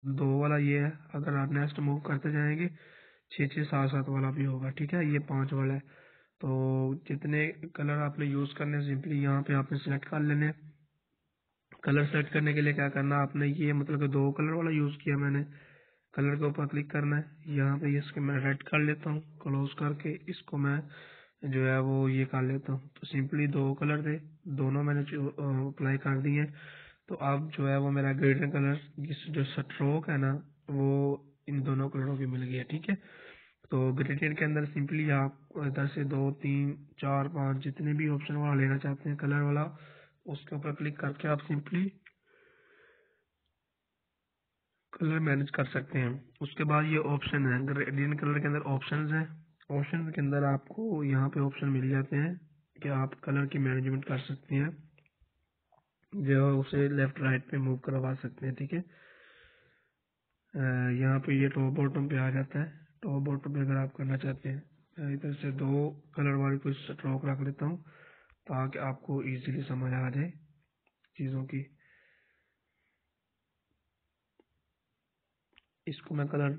2 वाला ये है। अगर आप नेक्स्ट मूव करते जाएंगे 6 6 7 7 वाला भी होगा, ठीक है। ये 5 वाला है। तो जितने कलर आपने यूज करने हैं सिंपली यहाँ पे आपने सिलेक्ट कर लेने हैं। कलर सेलेक्ट करने के लिए क्या करना है, आपने ये मतलब कि 2 कलर वाला यूज किया मैंने। कलर के ऊपर क्लिक करना है, यहाँ पे इसको मैं रेड कर लेता हूँ, क्लोज करके इसको मैं जो है वो ये कर लेता हूँ। तो सिंपली 2 कलर थे, दोनों मैंने अप्लाई कर दिए। तो अब जो है वो मेरा ग्रेडियंट कलर जो स्ट्रोक है ना वो इन दोनों कलरों की मिल गया, ठीक है। तो ग्रेडियंट के अंदर सिंपली आप इधर से 2 3 4 5 जितने भी ऑप्शन वाला लेना चाहते हैं कलर वाला, उसके ऊपर क्लिक करके आप सिंपली कलर मैनेज कर सकते हैं। उसके बाद ये ऑप्शन है, ग्रेडियंट कलर के अंदर ऑप्शन है। ऑप्शन के अंदर आपको यहाँ पे ऑप्शन मिल जाते हैं कि आप कलर की मैनेजमेंट कर सकते हैं, जो उसे लेफ्ट राइट पे मूव करवा सकते हैं, ठीक है। यहाँ पे ये टॉप बॉटम पे आ जाता है। टॉप बॉटम पे अगर आप करना चाहते हैं, मैं इधर से 2 कलर वाली कुछ स्ट्रोक रख लेता हूँ ताकि आपको इजीली समझ आ जाए चीज़ों की। इसको मैं कलर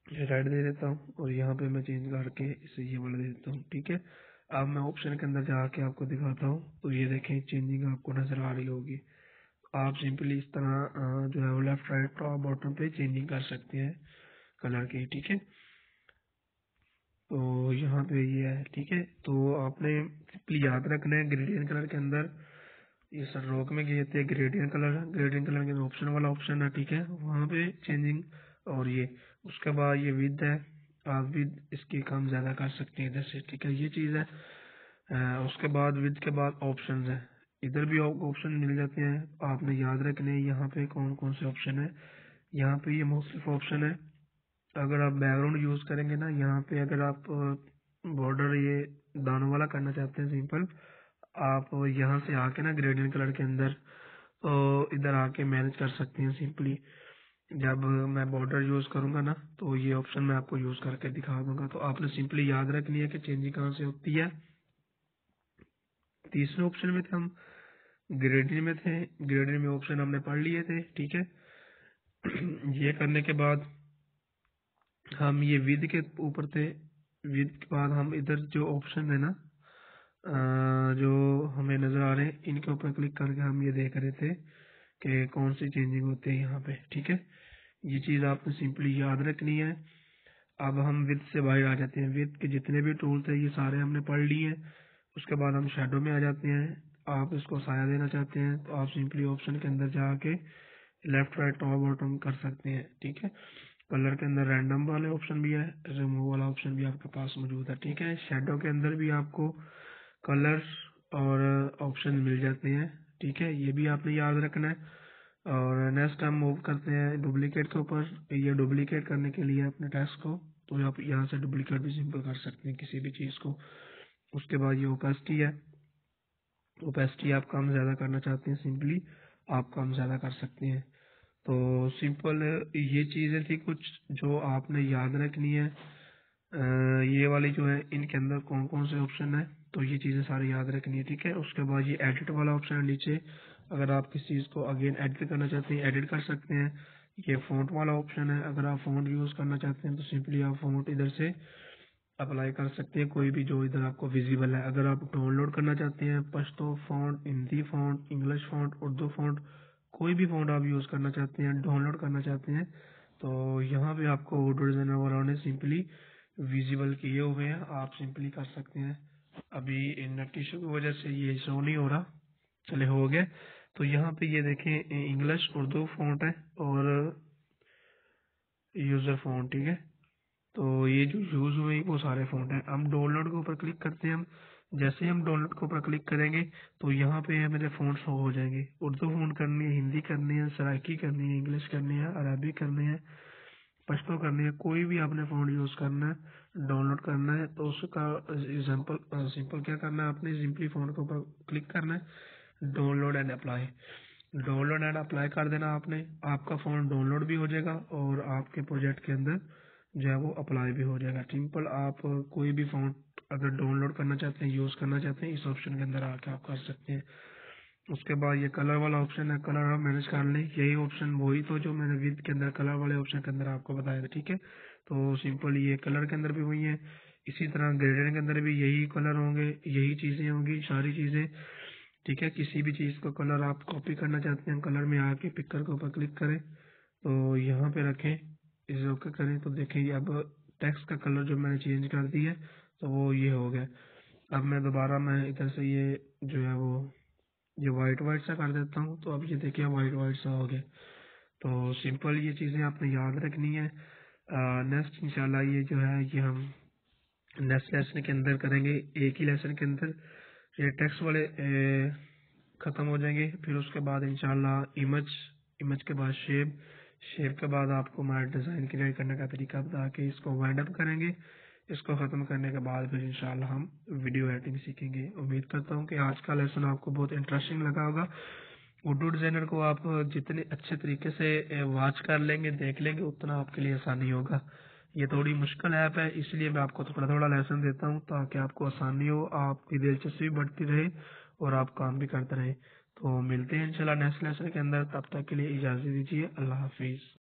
रेड दे देता हूँ और यहाँ पे मैं चेंज करके इसे ये वाला दे देता हूँ, ठीक है। अब मैं ऑप्शन के अंदर जाके आपको दिखाता हूँ। तो ये देखें चेंजिंग आपको नजर आ रही होगी। आप सिंपली इस तरह जो है वो लेफ्ट राइट टॉप बॉटम पे चेंजिंग कर सकते हैं कलर की, ठीक है। तो यहाँ पे ये है, ठीक है। तो आपने सिंपली याद रखना है ग्रेडियंट कलर के अंदर ये सर रोक में गए थे ग्रेडियंट कलर है। ग्रेडियंट कलर के ऑप्शन वाला ऑप्शन है, ठीक है, वहाँ पे चेंजिंग। और ये उसके बाद ये विद है, आप विद इसकी कम ज्यादा कर सकते हैं इधर से, ठीक है, ये चीज है। उसके बाद विद के बाद ऑप्शन है, इधर भी ऑप्शन मिल जाते हैं। आपने याद रखने हैं यहाँ पे कौन कौन से ऑप्शन है। यहाँ पे ये मुख्तलिफ ऑप्शन है। अगर आप बैकग्राउंड यूज करेंगे ना, यहाँ पे अगर आप बॉर्डर ये दानों वाला करना चाहते हैं सिंपल, आप यहाँ से आके ना ग्रेडियंट कलर के अंदर तो इधर आके मैनेज कर सकते हैं सिंपली। जब मैं बॉर्डर यूज करूंगा ना तो ये ऑप्शन मैं आपको यूज करके दिखा दूंगा। तो आपने सिंपली याद रखनी है कि चेंजिंग कहाँ से होती है। तीसरे ऑप्शन में थे हम, ग्रेडियंट में थे। ग्रेडियंट में ऑप्शन हमने पढ़ लिए थे, ठीक है। ये करने के बाद हम ये विद के ऊपर थे। विद के बाद हम इधर जो ऑप्शन है ना जो हमें नजर आ रहे हैं इनके ऊपर क्लिक करके हम ये देख रहे थे कि कौन सी चेंजिंग होती है यहाँ पे, ठीक है। ये चीज आपको सिंपली याद रखनी है। अब हम विद से बाहर आ जाते हैं। विद के जितने भी टूल्स है ये सारे हमने पढ़ लिए हैं। उसके बाद हम शेडो में आ जाते हैं। आप इसको साया देना चाहते हैं तो आप सिंपली ऑप्शन के अंदर जाके लेफ्ट राइट टॉप बॉटम कर सकते हैं, ठीक है। कलर के अंदर रैंडम वाले ऑप्शन भी है, रिमूव वाला ऑप्शन भी आपके पास मौजूद है, ठीक है। शेडो के अंदर भी आपको कलर्स और ऑप्शन मिल जाते हैं, ठीक है, ये भी आपने याद रखना है। और नेक्स्ट हम मूव करते हैं डुप्लीकेट के ऊपर। ये डुप्लीकेट करने के लिए अपने टेक्स्ट को तो आप यहाँ से डुप्लीकेट भी सिंपल कर सकते हैं किसी भी चीज को। उसके बाद ये ओपेसिटी है। ओपेसिटी आप कम ज्यादा करना चाहते हैं सिंपली आप कम ज्यादा कर सकते हैं। तो सिंपल ये चीजें थी कुछ जो आपने याद रखनी है। ये वाली जो है इनके अंदर कौन कौन से ऑप्शन है तो ये चीजें सारी याद रखनी है, ठीक है। उसके बाद ये एडिट वाला ऑप्शन है नीचे। अगर आप किसी चीज को अगेन एडिट करना चाहते हैं एडिट कर सकते हैं। ये फ़ॉन्ट वाला ऑप्शन है, अगर आप फ़ॉन्ट यूज करना चाहते हैं तो सिंपली आप फ़ॉन्ट इधर से अप्लाई कर सकते हैं कोई भी जो इधर आपको विजिबल है। अगर आप डाउनलोड करना चाहते हैं Pashto font, Hindi font, English font, Urdu font, कोई भी फ़ॉन्ट आप यूज करना चाहते हैं डाउनलोड करना चाहते हैं तो यहाँ पे आपको ऑर्डर डिजाइनर वालों ने सिंपली विजिबल किए हुए हैं, आप सिंपली कर सकते हैं। अभी नेट इशू की वजह से ये शो नहीं हो रहा, चले हो गए। तो यहाँ पे ये देखें इंग्लिश उर्दू फ़ॉन्ट है और यूजर फ़ॉन्ट, ठीक है। तो ये जो यूज हुए वो सारे फ़ॉन्ट हैं। हम डाउनलोड के ऊपर क्लिक करते हैं। हम जैसे ही हम डाउनलोड के ऊपर क्लिक करेंगे तो यहाँ पे मेरे फ़ॉन्ट शो हो जाएंगे। उर्दू फ़ॉन्ट करनी है, हिंदी करनी है, सराइकी करनी है, इंग्लिश करनी है, अरबी करनी है, पश्तो करनी है, कोई भी आपने फ़ॉन्ट यूज करना है डाउनलोड करना है तो उसका एग्जाम्पल सिंपल क्या करना है, आपने सिंपली फ़ॉन्ट के ऊपर क्लिक करना है, download and apply. Download and apply कर देना आपने, आपका फ़ॉन्ट डाउनलोड भी हो जाएगा और आपके प्रोजेक्ट के अंदर जो है वो अप्लाई भी हो जाएगा। सिंपल आप कोई भी फ़ॉन्ट अगर डाउनलोड करना चाहते हैं यूज करना चाहते हैं इस ऑप्शन के अंदर आके आप कर सकते हैं। उसके बाद ये कलर वाला ऑप्शन है, कलर आप मैनेज कर लें। यही ऑप्शन वही तो जो मैंने विद के अंदर कलर वाले ऑप्शन के अंदर आपको बताया था, ठीक है। तो सिंपल ये कलर के अंदर भी वही है, इसी तरह ग्रेडियंट के अंदर भी यही कलर होंगे, यही चीज़ें होंगी, सारी चीज़ें, ठीक है। किसी भी चीज़ को कलर आप कॉपी करना चाहते हैं, कलर में आके पिक्चर के ऊपर क्लिक करें, तो यहाँ पे रखें, इसे ओके करें, तो देखें अब टेक्स्ट का कलर जो मैंने चेंज कर दिया है तो वो ये हो गया। अब मैं दोबारा मैं इधर से ये जो है वो ये वाइट वाइट सा कर देता हूँ, तो अब ये देखिए वाइट वाइट सा हो गया। तो सिंपल ये चीज़ें आपने याद रखनी है। नेक्स्ट इंशाल्लाह ये जो है ये हम नेक्स्ट लेसन के अंदर करेंगे, एक ही लेसन के अंदर ये टेक्स्ट वाले ख़त्म हो जाएंगे। फिर उसके बाद इंशाल्लाह इमेज, इमेज के बाद शेप, शेप के बाद आपको हमारा डिज़ाइन क्रिएट करने का तरीका बता के इसको वाइंड अप करेंगे। इसको ख़त्म करने के बाद फिर इंशाल्लाह हम वीडियो एडिटिंग सीखेंगे। उम्मीद करता हूँ कि आज का लेसन आपको बहुत इंटरेस्टिंग लगा होगा। उर्दू डिज़ाइनर को आप जितने अच्छे तरीके से वॉच कर लेंगे, देख लेंगे, उतना आपके लिए आसानी होगा। ये थोड़ी मुश्किल ऐप है, इसलिए मैं आपको थोड़ा थोड़ा लेसन देता हूँ ताकि आपको आसानी हो, आपकी दिलचस्पी बढ़ती रहे और आप काम भी करते रहें। तो मिलते हैं इंशाल्लाह नेक्स्ट लेसन के अंदर, तब तक के लिए इजाज़त दीजिए। अल्लाह हाफिज़।